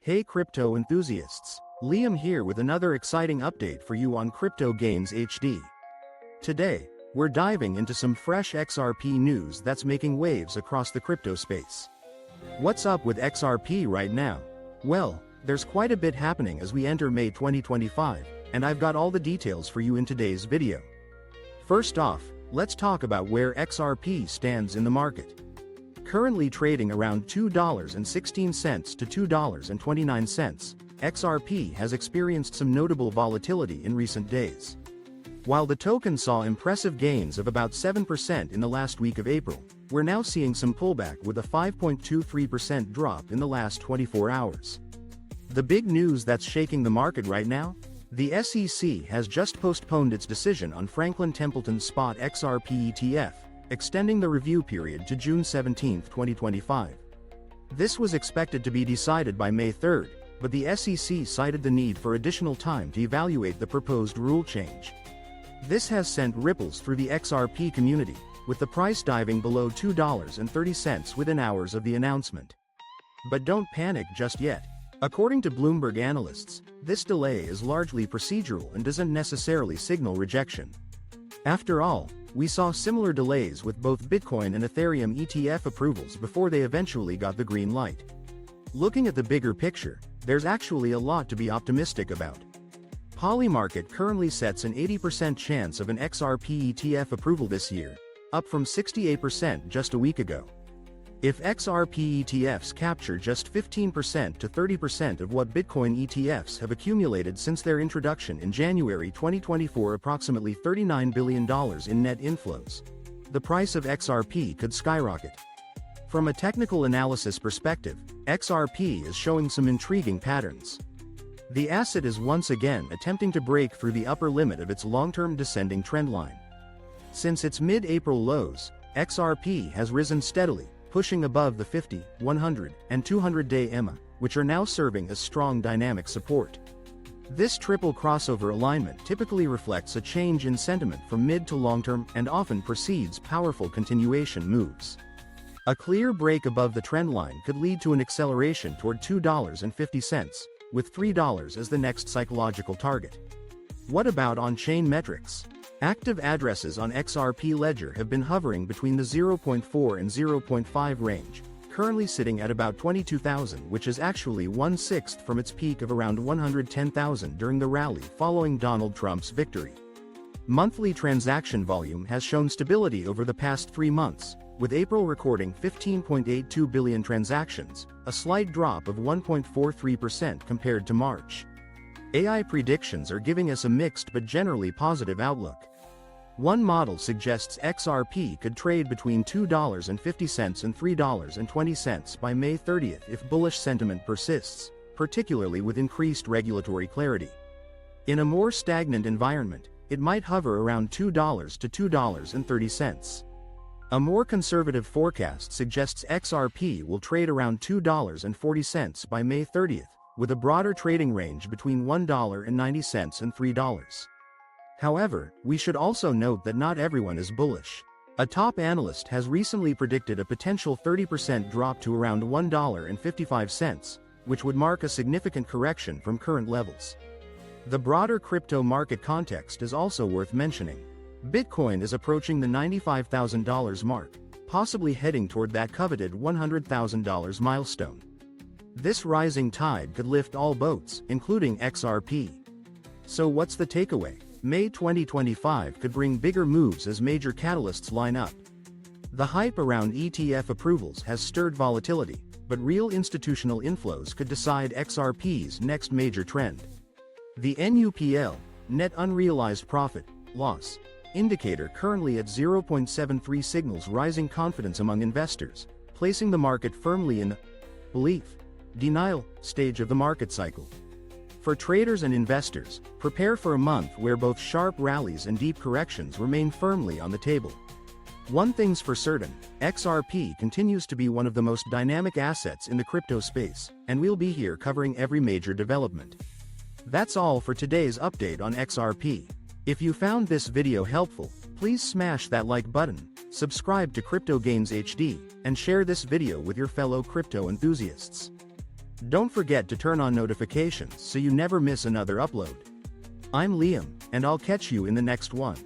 Hey crypto enthusiasts, Liam here with another exciting update for you on Crypto Gains HD. Today, we're diving into some fresh XRP news that's making waves across the crypto space. What's up with XRP right now? Well, there's quite a bit happening as we enter May 2025, and I've got all the details for you in today's video. First off, let's talk about where XRP stands in the market. Currently trading around $2.16 to $2.29, XRP has experienced some notable volatility in recent days. While the token saw impressive gains of about 7% in the last week of April, we're now seeing some pullback with a 5.23% drop in the last 24 hours. The big news that's shaking the market right now? The SEC has just postponed its decision on Franklin Templeton's spot XRP ETF, extending the review period to June 17, 2025. This was expected to be decided by May 3, but the SEC cited the need for additional time to evaluate the proposed rule change. This has sent ripples through the XRP community, with the price diving below $2.30 within hours of the announcement. But don't panic just yet. According to Bloomberg analysts, this delay is largely procedural and doesn't necessarily signal rejection. After all, we saw similar delays with both Bitcoin and Ethereum ETF approvals before they eventually got the green light. Looking at the bigger picture, there's actually a lot to be optimistic about. Polymarket currently sets an 80% chance of an XRP ETF approval this year, up from 68% just a week ago. If XRP ETFs capture just 15% to 30% of what Bitcoin ETFs have accumulated since their introduction in January 2024, approximately $39 billion in net inflows, the price of XRP could skyrocket. From a technical analysis perspective, XRP is showing some intriguing patterns. The asset is once again attempting to break through the upper limit of its long-term descending trendline. Since its mid-April lows, XRP has risen steadily, pushing above the 50, 100, and 200-day EMA, which are now serving as strong dynamic support. This triple crossover alignment typically reflects a change in sentiment from mid to long-term and often precedes powerful continuation moves. A clear break above the trendline could lead to an acceleration toward $2.50, with $3 as the next psychological target. What about on-chain metrics? Active addresses on XRP Ledger have been hovering between the 0.4 and 0.5 range, currently sitting at about 22,000, which is actually 1/6 from its peak of around 110,000 during the rally following Donald Trump's victory. Monthly transaction volume has shown stability over the past 3 months, with April recording 15.82 billion transactions, a slight drop of 1.43% compared to March. AI predictions are giving us a mixed but generally positive outlook. One model suggests XRP could trade between $2.50 and $3.20 by May 30 if bullish sentiment persists, particularly with increased regulatory clarity. In a more stagnant environment, it might hover around $2 to $2.30. A more conservative forecast suggests XRP will trade around $2.40 by May 30, with a broader trading range between $1.90 and $3. However, we should also note that not everyone is bullish. A top analyst has recently predicted a potential 30% drop to around $1.55, which would mark a significant correction from current levels. The broader crypto market context is also worth mentioning. Bitcoin is approaching the $95,000 mark, possibly heading toward that coveted $100,000 milestone. This rising tide could lift all boats, including XRP. So what's the takeaway? May 2025 could bring bigger moves as major catalysts line up. The hype around ETF approvals has stirred volatility, but real institutional inflows could decide XRP's next major trend. The NUPL, net unrealized profit, loss, indicator currently at 0.73 signals rising confidence among investors, placing the market firmly in the belief, denial stage of the market cycle. For traders and investors, prepare for a month where both sharp rallies and deep corrections remain firmly on the table. One thing's for certain, XRP continues to be one of the most dynamic assets in the crypto space, and we'll be here covering every major development. That's all for today's update on XRP. If you found this video helpful, please smash that like button, subscribe to Crypto Gains HD, and share this video with your fellow crypto enthusiasts. Don't forget to turn on notifications so you never miss another upload. I'm Liam, and I'll catch you in the next one.